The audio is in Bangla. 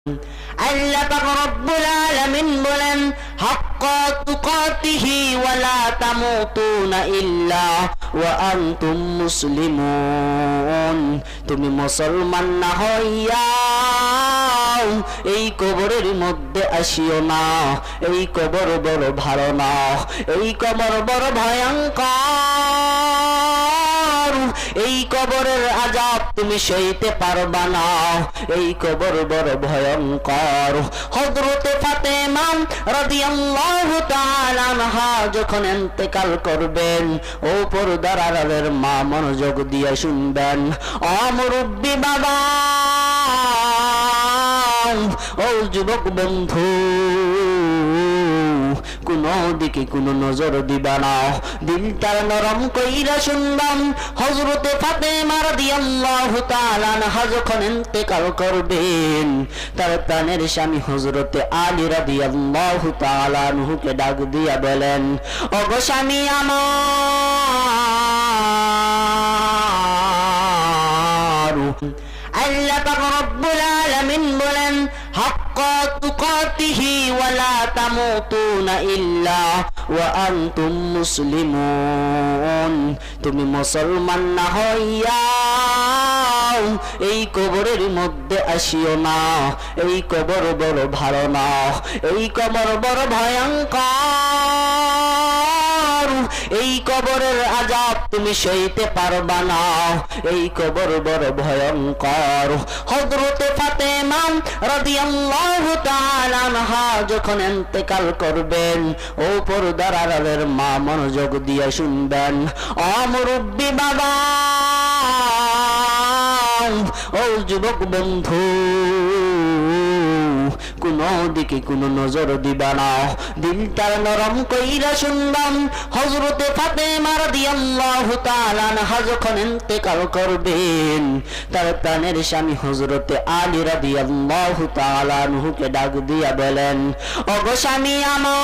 আল্লাহ পাক রব্বুল আলামিন বলেন হাক্কা তুকাতিহি ওয়া লা তামুতুনা ইল্লা ওয়া আনতুম মুসলিমুন। তুমি মুসলমান না হইয়া এই কবরের মধ্যে আসিও না। এই কবর বড় ভালো না, এই কবর বড় ভয়ঙ্কর। এই কবরের আযাব তুমি সইতে পারবা না, এই কবর বড় ভয়ঙ্কর। হযরতে ফাতেমা রাদিয়াল্লাহু তাআলা আনহা যখন ইন্তেকাল করবেন, ও পর্দার আড়ালের মা মনোযোগ দিয়ে শুনবেন, ও মুরব্বি বাবা, ও যুবক বন্ধু, কোন দিকে কোন নজর দিবা না, দিলটা নরম কইরা শুনবাম। হযরতে ফাতেমা রাদিয়াল্লাহু তাআলা আনহা যখন ইন্তেকাল করবেন, তার প্রাণের স্বামী হযরতে আলী রাদিয়াল্লাহু তাআলা আনহুকে ডাক দিয়া বলেন, ওগো স্বামী আমার, আল্লাহ পাক রব্বুল আলামিন বলেন হাক্কা তুকাতিহি ওয়া লা তামুতুনা ইল্লা ওয়া আনতুম মুসলিমুন। তুমি মুসলমান না হইয়া এই কবরের মধ্যে আসিও না। এই কবর বড় ভালো না, এই কবর বড় ভয়ঙ্কর। এই কবরের আযাব তুমি সইতে পারবা না, এই কবর বড় ভয়ঙ্কর। হযরতে ফাতেমা রাদিয়াল্লাহু তাআলা আনহা যখন ইন্তেকাল করবেন, ও পর্দার আড়ালের মা মনোযোগ দিয়ে শুনবেন, ও মুরব্বি বাবা, ও যুবক বন্ধু, কোন দিকে কোন নজর দিবা না, দিলটা নরম কইরা শুনবাম। হযরতে ফাতেমা রাদিয়াল্লাহু তাআলা আনহা যখন ইন্তেকাল করবেন, তার প্রাণের স্বামী হযরতে আলী রাদিয়াল্লাহু তাআলা আনহুকে ডাক দিয়া বলেন, ওগো স্বামী আমার,